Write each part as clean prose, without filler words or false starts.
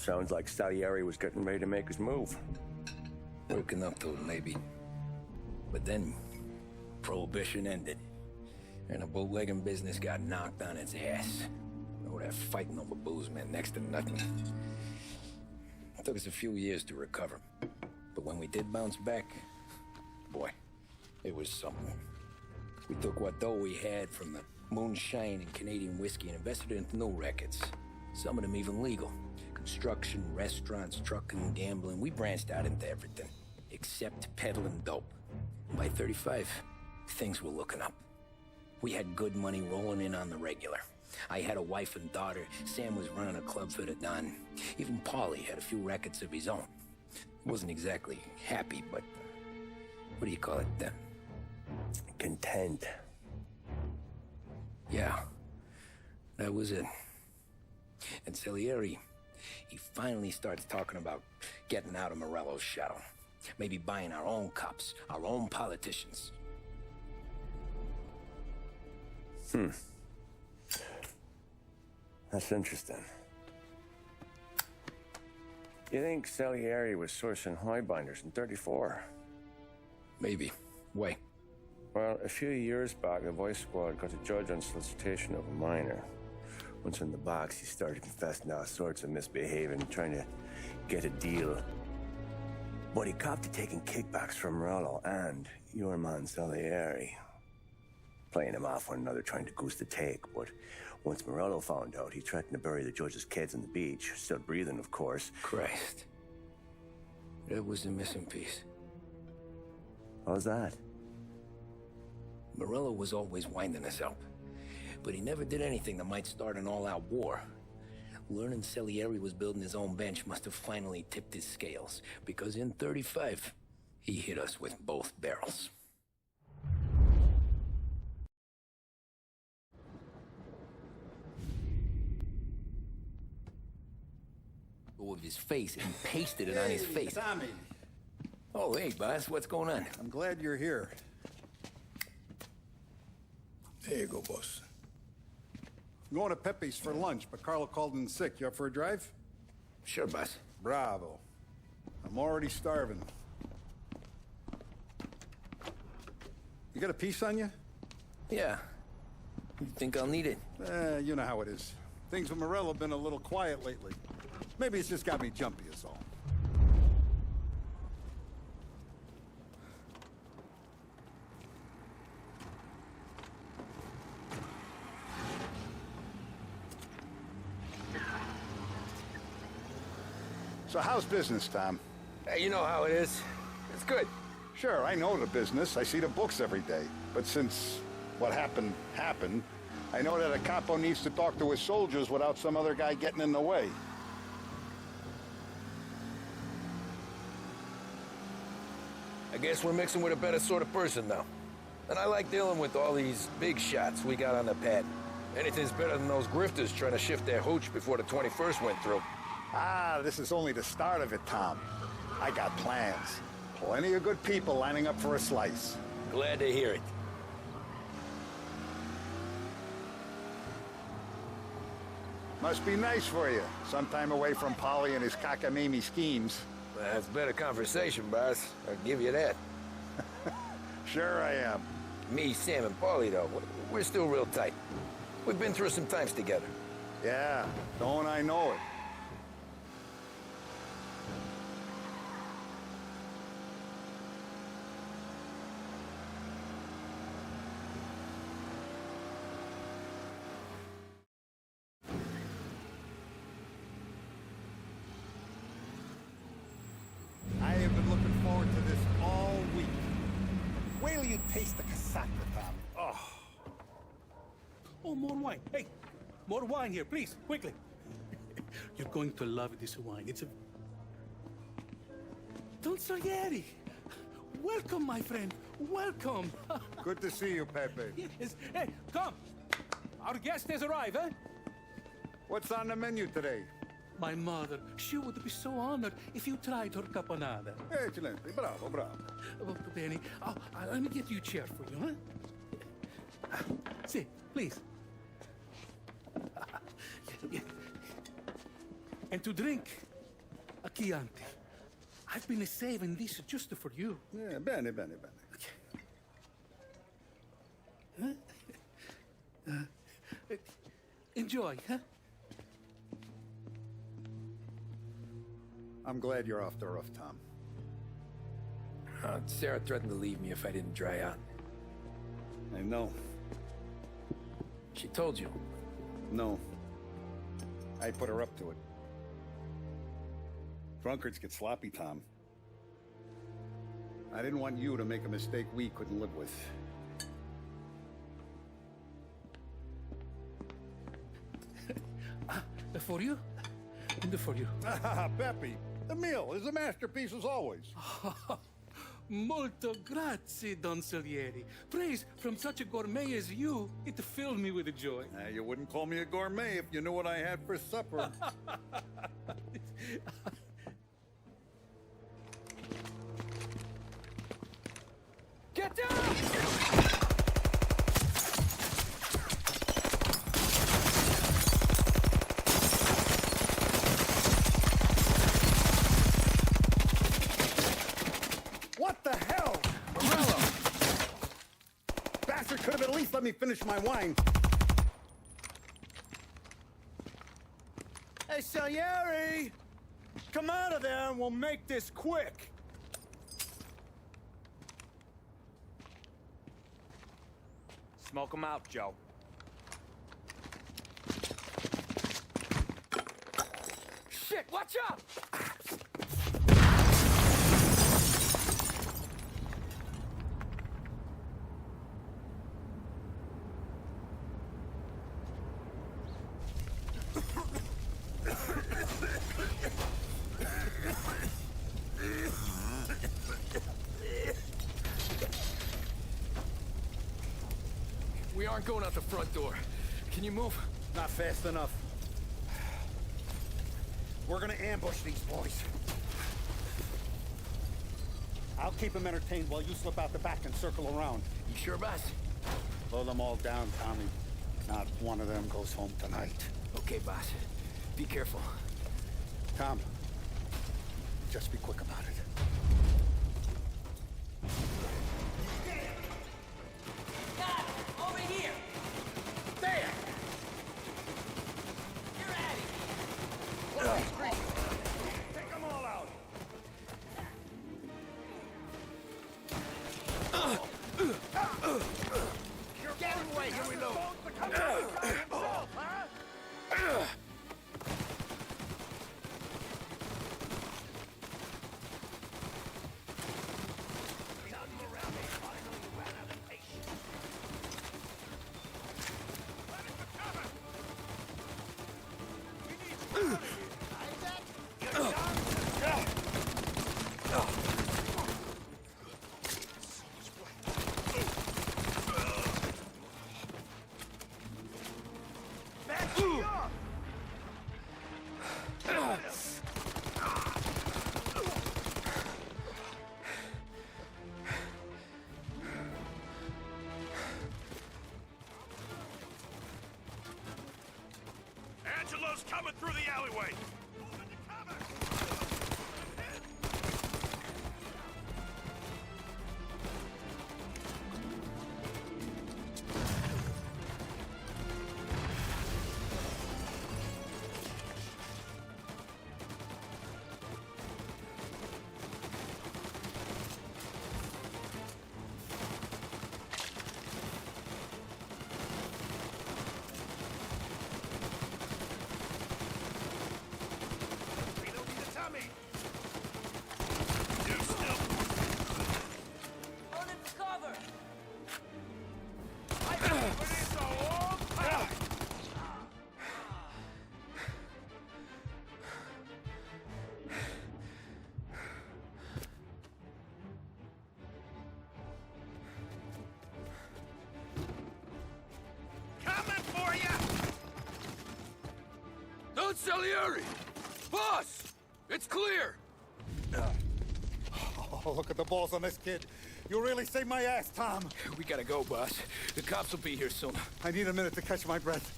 Sounds like Salieri was getting ready to make his move. Working up to it, maybe. But then, Prohibition ended. And the bootlegging business got knocked on its ass. Oh, that fighting over booze meant next to nothing. It took us a few years to recover. But when we did bounce back, boy, it was something. We took what dough we had from the moonshine and Canadian whiskey and invested it into new rackets. Some of them even legal. Construction, restaurants, trucking, gambling. We branched out into everything, except peddling dope. And by 35, things were looking up. We had good money rolling in on the regular. I had a wife and daughter. Sam was running a club for the Don. Even Paulie had a few rackets of his own. Wasn't exactly happy, but what do you call it? Content. Yeah, that was it. And Salieri, he finally starts talking about getting out of Morello's shadow. Maybe buying our own cops, our own politicians. That's interesting. You think Salieri was sourcing highbinders in 34? Maybe. Why? Well, a few years back, the Vice Squad got a judge on solicitation of a minor. Once in the box, he started confessing all sorts of misbehaving, trying to get a deal. But he copped to taking kickbacks from Morello and your man Salieri. Playing him off one another, trying to goose the take, but once Morello found out, he threatened to bury the judge's kids on the beach. Still breathing, of course. Christ. That was the missing piece. How's that? Morello was always winding us up, but he never did anything that might start an all-out war. Learning Salieri was building his own bench must have finally tipped his scales, because in 35, he hit us with both barrels. With his face and pasted it on his face. Tommy. Oh, hey, boss, what's going on? I'm glad you're here. There you go, boss. I'm going to Pepe's for lunch, but Carlo called in sick. You up for a drive? Sure, boss. Bravo. I'm already starving. You got a piece on you? Yeah. You think I'll need it? You know how it is. Things with Morello have been a little quiet lately. Maybe it's just got me jumpy is all. So how's business, Tom? Hey, you know how it is. It's good. Sure, I know the business. I see the books every day. But since what happened, I know that a capo needs to talk to his soldiers without some other guy getting in the way. I guess we're mixing with a better sort of person now. And I like dealing with all these big shots we got on the pad. Anything's better than those grifters trying to shift their hooch before the 21st went through. Ah, this is only the start of it, Tom. I got plans. Plenty of good people lining up for a slice. Glad to hear it. Must be nice for you. Sometime away from Polly and his cockamamie schemes. That's better conversation, boss. I'll give you that. Sure I am. Me, Sam, and Paulie, though, we're still real tight. We've been through some times together. Yeah, don't I know it. I have been looking forward to this all week. Wait till you taste the cassata, Tom. Oh. Oh, more wine. Hey, more wine here, please, quickly. You're going to love this wine. It's a... Don Salieri. Welcome, my friend. Welcome. Good to see you, Pepe. Yes. Hey, come. Our guest has arrived, eh? What's on the menu today? My mother, she would be so honored if you tried her caponata. Excellent. Bravo, bravo. Oh, Benny, let me get you a chair for you, huh? See, please. And to drink, Chianti. I've been saving this just for you. Yeah, bene, bene, bene. Enjoy, huh? I'm glad you're off the roof, Tom. Sarah threatened to leave me if I didn't dry out. I know. She told you. No. I put her up to it. Drunkards get sloppy, Tom. I didn't want you to make a mistake we couldn't live with. For you? And for you. Peppy, the meal is a masterpiece as always. Molto grazie, Don Salieri. Praise from such a gourmet as you, it filled me with joy. You wouldn't call me a gourmet if you knew what I had for supper. Get down! What the hell? Morello! Bastard could have at least let me finish my wine. Hey, Salieri! Come out of there and we'll make this quick. Smoke 'em out, Joe. Shit, watch out! We aren't going out the front door. Can you move? Not fast enough. We're gonna ambush these boys. I'll keep them entertained while you slip out the back and circle around. You sure, boss? Blow them all down, Tommy. Not one of them goes home tonight. Okay, boss. Be careful. Tom, just be quick about it. Over here! There! You're at it! Take them all out! Get him away, here we go. Angelo's coming through the alleyway! Move into cover! Reloading the tummy! You still... Hold it for cover! I've been doing this a long time! Coming for you! Don Salieri! Boss! It's clear! Oh, look at the balls on this kid. You really saved my ass, Tom. We gotta go, boss. The cops will be here soon. I need a minute to catch my breath.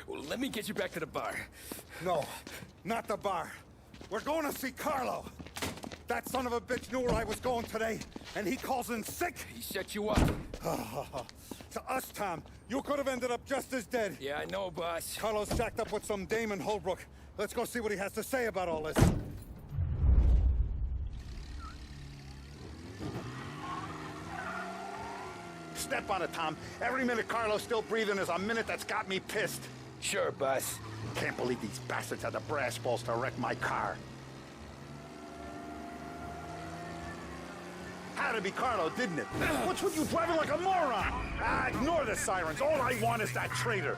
Well, let me get you back to the bar. No, not the bar. We're going to see Carlo. That son of a bitch knew where I was going today, and he calls in sick. He set you up. To us, Tom, you could have ended up just as dead. Yeah, I know, boss. Carlo's jacked up with some dame in Holbrook. Let's go see what he has to say about all this. Step on it, Tom. Every minute Carlo's still breathing is a minute that's got me pissed. Sure, boss. Can't believe these bastards had the brass balls to wreck my car. Had to be Carlo, didn't it? What's with you driving like a moron? Ignore the sirens. All I want is that traitor.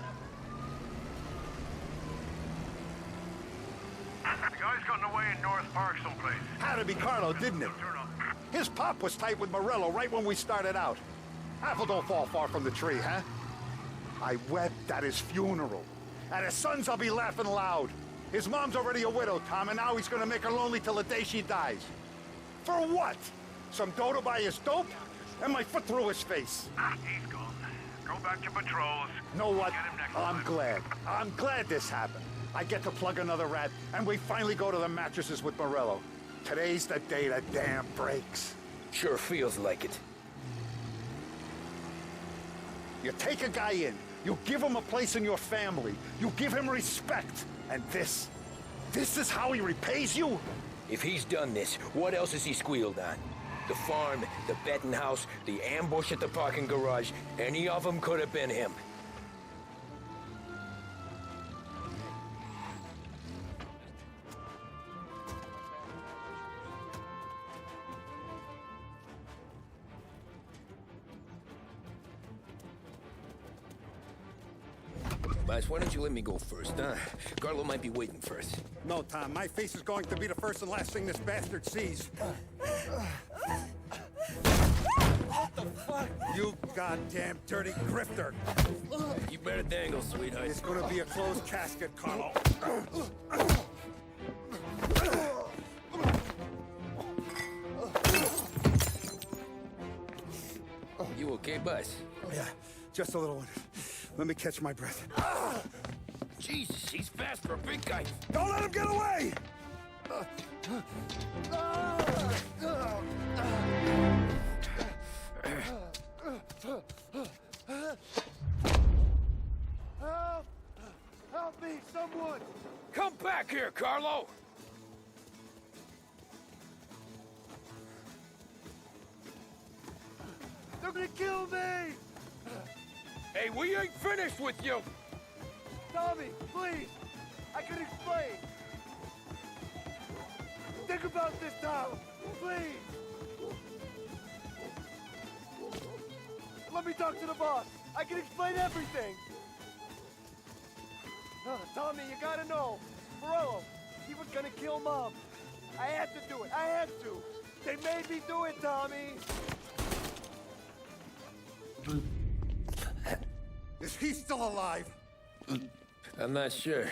The guy's gotten away in North Park someplace. Had to be Carlo, didn't it? Turn on. His pop was tight with Morello right when we started out. Apple don't fall far from the tree, huh? I wept at his funeral. At his son's, I'll be laughing loud. His mom's already a widow, Tom, and now he's gonna make her lonely till the day she dies. For what? Some dough to buy his dope? And my foot through his face. He's gone. Go back to patrols. Know what? Get him next I'm time. glad. I'm glad this happened. I get to plug another rat, and we finally go to the mattresses with Morello. Today's the day the dam breaks. Sure feels like it. You take a guy in, you give him a place in your family, you give him respect, and this is how he repays you? If he's done this, what else has he squealed on? The farm, the betting house, the ambush at the parking garage, any of them could have been him. Boss, why don't you let me go first, huh? Carlo might be waiting for us. No, Tom, my face is going to be the first and last thing this bastard sees. What the fuck? You goddamn dirty grifter. You better dangle, sweetheart. It's gonna be a closed casket, Carlo. You okay, boss? Yeah, just a little one. Let me catch my breath. Jesus, he's fast for a big guy. Don't let him get away! Help me, someone! Come back here, Carlo! They're gonna kill me! Hey, we ain't finished with you! Tommy, please! I can explain! Think about this, Tom! Please! Let me talk to the boss! I can explain everything! Tommy, you gotta know! Morello, he was gonna kill Mom! I had to do it! I had to! They made me do it, Tommy! Is he still alive? I'm not sure.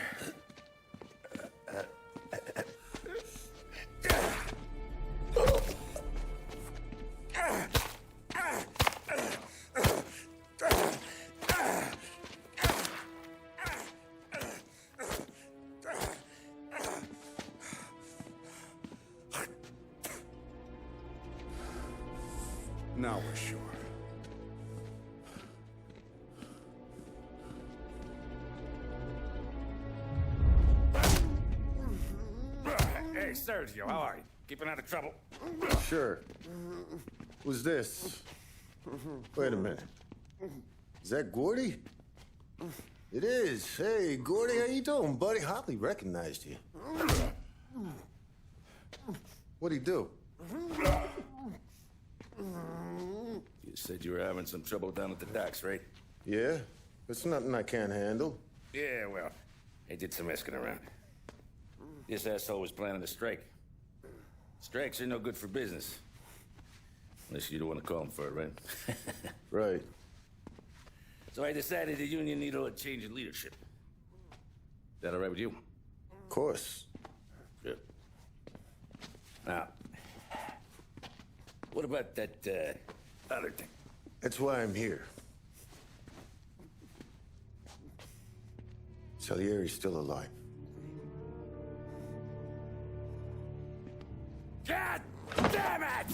Now we're sure. Hey, Sergio, how are you? Keeping out of trouble? Sure. Who's this? Wait a minute. Is that Gordy? It is. Hey, Gordy, how you doing, buddy? Hardly recognized you. What'd he do? You said you were having some trouble down at the docks, right? Yeah? It's nothing I can't handle. Yeah, well, I did some asking around. This asshole was planning a strike. Strikes are no good for business. Unless you don't want to call him for it, right? Right. So I decided the union needed a change in leadership. That all right with you? Of course. Good. Now, what about that, other thing? That's why I'm here. Salieri's still alive. God damn it!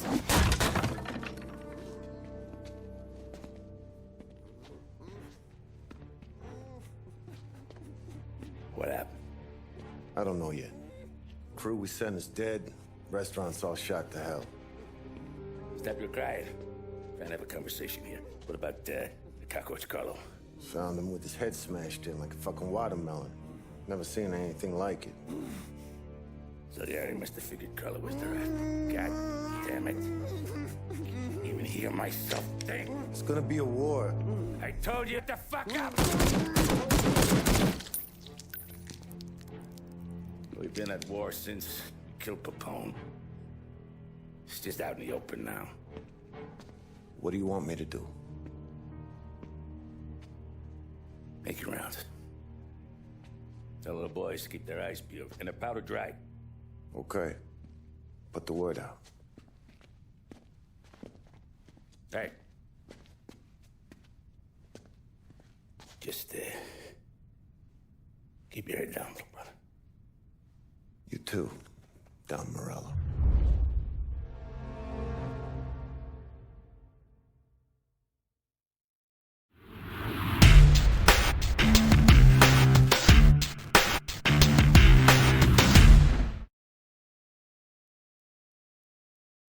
What happened? I don't know yet. Crew we sent is dead. Restaurant's all shot to hell. Stop your crying. Trying to have a conversation here. What about the cockroach Carlo? Found him with his head smashed in like a fucking watermelon. Never seen anything like it. So the area must have figured Carlo was the rat. God damn it. Even hear myself think. It's gonna be a war. I told you to fuck up! We've been at war since you killed Papone. It's just out in the open now. What do you want me to do? Make your rounds. Tell the boys to keep their eyes peeled and their powder dry. Okay. Put the word out. Hey. Just, keep your head down, little brother. You too, Don Morello.